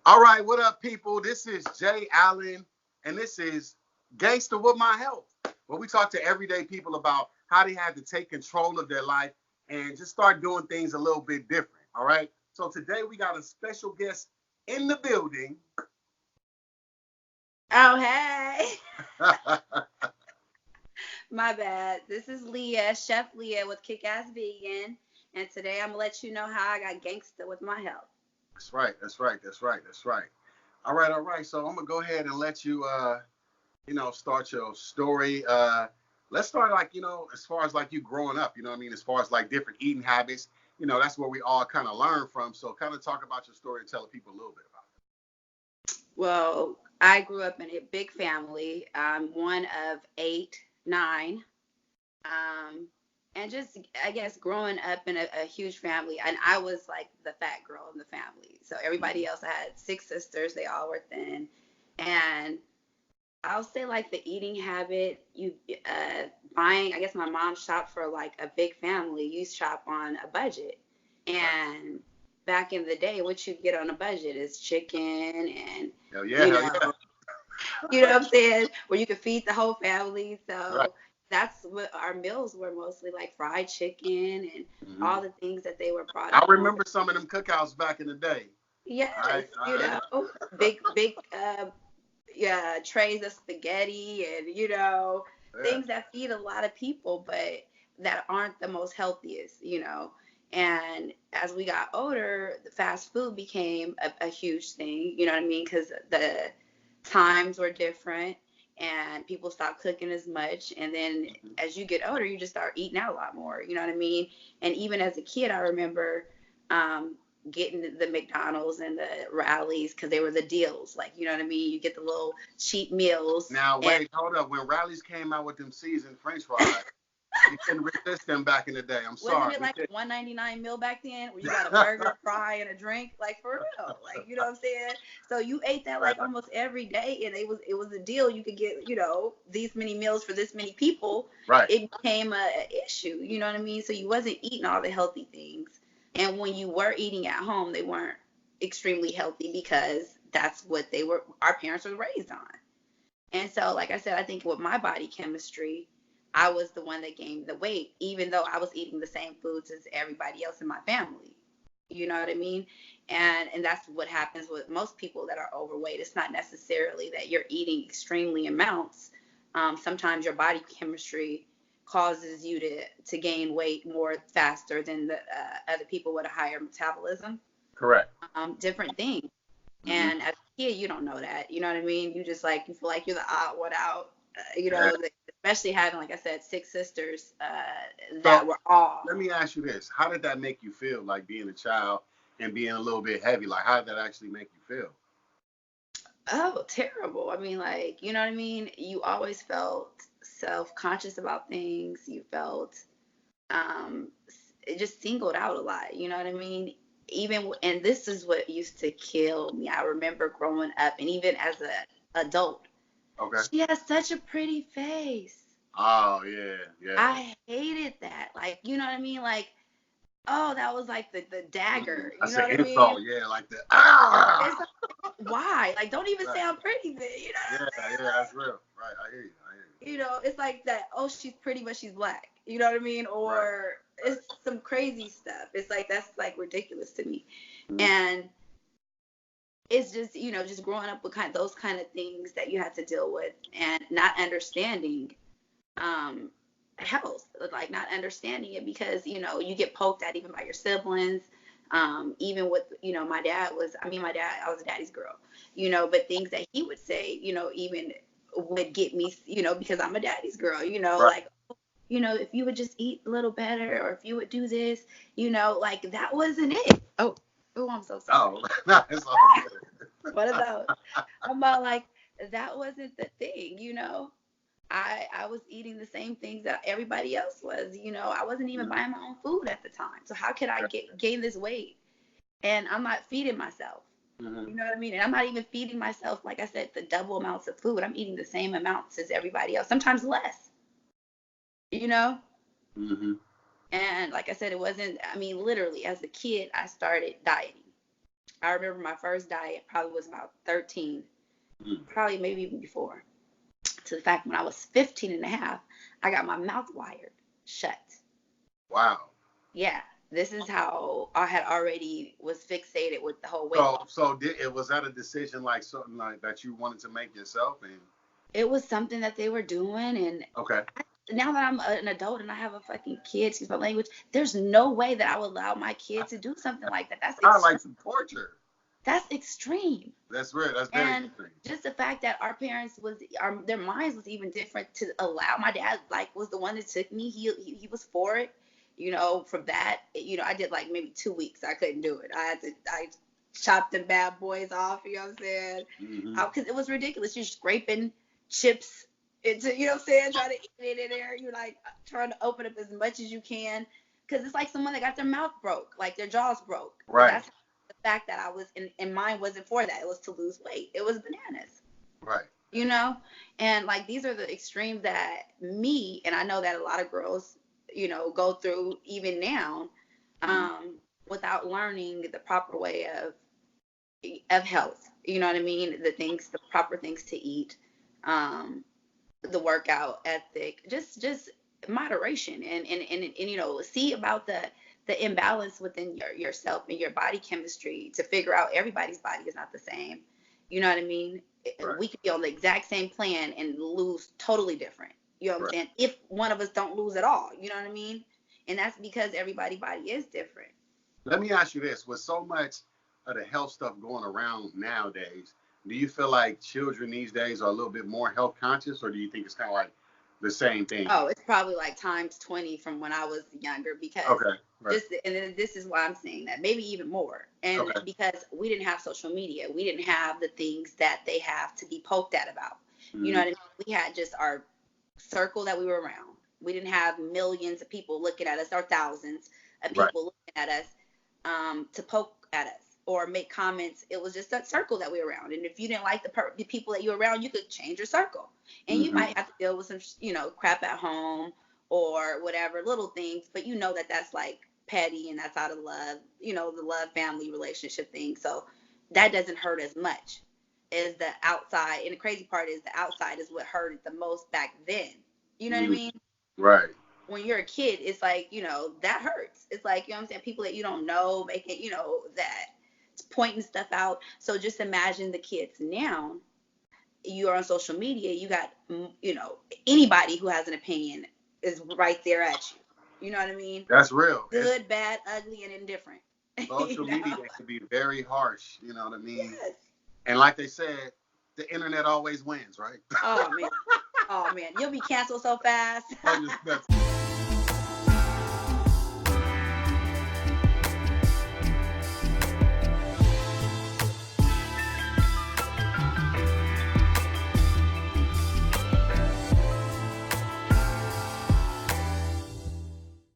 All right, what up, people? This is Jay Allen, and this is Gangsta with My Health, where we talk to everyday people about how they had to take control of their life and just start doing things a little bit different. All right. So today we got a special guest in the building. Oh, hey. My bad. This is Leah, Chef Leah with Kick Ass Vegan. And today I'm going to let you know how I got gangsta with my health. That's right. That's right. That's right. That's right. All right. All right. So I'm going to go ahead and let you, start your story. Let's start as far as like you growing up, as far as like different eating habits, that's where we all kind of learn from. So kind of talk about your story and tell people a little bit about it. Well, I grew up in a big family. I'm one of 8, 9. And just, I guess, growing up in a huge family. And I was like the fat girl in the family. So everybody else, I had 6 sisters. They all were thin. And I'll say like the eating habit, buying, I guess my mom shopped for like a big family. You shop on a budget. And back in the day, what you get on a budget is chicken and, Hell yeah, hell yeah. You know what I'm saying? Where you could feed the whole family. So Right. that's what our meals were mostly like fried chicken and all the things that they were brought I up. remember some of them cookouts back in the day. Yes, big trays of spaghetti and things that feed a lot of people, but that aren't the most healthiest. And as we got older, the fast food became a huge thing. You know what I mean? Because the times were different and people stopped cooking as much. And then as you get older, you just start eating out a lot more. You know what I mean? And even as a kid, I remember getting the McDonald's and the Rallies because they were the deals. Like, you know what I mean? You get the little cheap meals. Now, wait, hold up. When Rallies came out with them seasoned French fries, you couldn't resist them back in the day. I'm sorry. Wasn't it like a $1.99 meal back then where you got a burger, fry, and a drink? Like, for real. Like, you know what I'm saying? So you ate that like almost every day, and it was a deal. You could get, these many meals for this many people. Right. It became a issue, you know what I mean? So you wasn't eating all the healthy things. And when you were eating at home, they weren't extremely healthy because that's what our parents were raised on. And so, like I said, I think with my body chemistry, I was the one that gained the weight, even though I was eating the same foods as everybody else in my family. You know what I mean? And that's what happens with most people that are overweight. It's not necessarily that you're eating extremely amounts. Sometimes your body chemistry causes you to gain weight more faster than the other people with a higher metabolism. Correct. Different things. And as a kid, you don't know that. You know what I mean? You just you feel like you're the odd one out. Especially having, like I said, 6 sisters that were all. Let me ask you this: how did that make you feel? Like being a child and being a little bit heavy. Like, how did that actually make you feel? Oh, terrible. I mean, like, you know what I mean? You always felt self-conscious about things. You felt it just singled out a lot. You know what I mean? And this is what used to kill me. I remember growing up, and even as an adult, Okay. she has such a pretty face. Oh yeah, yeah. I hated that. Like, you know what I mean? Like, oh, that was like the dagger. You know what I mean? Insult, yeah, like the It's like, why? Like, don't even say I'm pretty then, Yeah, that's real. Right, I hear you. It's like that, oh, she's pretty, but she's black. You know what I mean? Or it's some crazy stuff. It's like, that's like ridiculous to me. And it's just, just growing up with those kind of things that you have to deal with and not understanding health, like not understanding it because, you get poked at even by your siblings. Even with, my dad, I was a daddy's girl, but things that he would say, even would get me, because I'm a daddy's girl, like, if you would just eat a little better or if you would do this, like that wasn't it. Oh, I'm so sorry. Oh, no, it's all good. What about? I'm about like, that wasn't the thing, I was eating the same things that everybody else was, I wasn't even buying my own food at the time. So how could I gain this weight? And I'm not feeding myself. You know what I mean? And I'm not even feeding myself, like I said, the double amounts of food. I'm eating the same amounts as everybody else, sometimes less, And like I said, it wasn't, literally as a kid, I started dieting. I remember my first diet probably was about 13, probably maybe even before. To the fact when I was 15 and a half, I got my mouth wired shut. Wow. Yeah, this is how I had already was fixated with the whole weight loss. So was that a decision like something like that you wanted to make yourself? And It was something that they were doing, and okay. now that I'm an adult and I have a fucking kid, excuse my language, there's no way that I would allow my kid to do something like that. I like some torture. That's extreme. That's weird. That's very And extreme. just the fact that our parents their minds was even different to allow. My dad was the one that took me. He was for it. From that, I did like maybe 2 weeks. I couldn't do it. I chopped them bad boys off. You know what I'm saying? Because it was ridiculous. You're scraping chips into, you know what I'm saying, trying to eat it in there. You're like trying to open up as much as you can. Because it's like someone that got their mouth broke, like their jaws broke. Right. That's the fact that I was, and mine wasn't for that. It was to lose weight. It was bananas. Right. And like these are the extremes that me, and I know that a lot of girls, go through even now, without learning the proper way of health. You know what I mean? The proper things to eat, the workout ethic, just moderation, and see about the imbalance within yourself and your body chemistry to figure out everybody's body is not the same. You know what I mean? Right. We could be on the exact same plan and lose totally different. You know what I'm saying? If one of us don't lose at all, you know what I mean? And that's because everybody's body is different. Let me ask you this: with so much of the health stuff going around nowadays, do you feel like children these days are a little bit more health conscious, or do you think it's kind of like the same thing? Oh, it's probably like times 20 from when I was younger, because and then this is why I'm saying that, maybe even more. And because we didn't have social media, we didn't have the things that they have to be poked at about. You know what I mean? We had just our circle that we were around. We didn't have millions of people looking at us, or thousands of people looking at us, to poke at us or make comments. It was just that circle that we were around. And if you didn't like the people that you were around, you could change your circle. And you might have to deal with some, crap at home or whatever, little things. But that's like petty, and that's out of love, the love family relationship thing. So that doesn't hurt as much as the outside. And the crazy part is the outside is what hurt the most back then. You know what I mean? Right. When you're a kid, it's like, that hurts. It's like, what I'm saying, people that you don't know making, that pointing stuff out. So just imagine the kids now. You are on social media. You got, anybody who has an opinion is right there at you. You know what I mean? That's real. Good, bad, ugly, and indifferent. Social media can be very harsh. You know what I mean? Yes. And like they said, the internet always wins, right? Oh man, you'll be canceled so fast.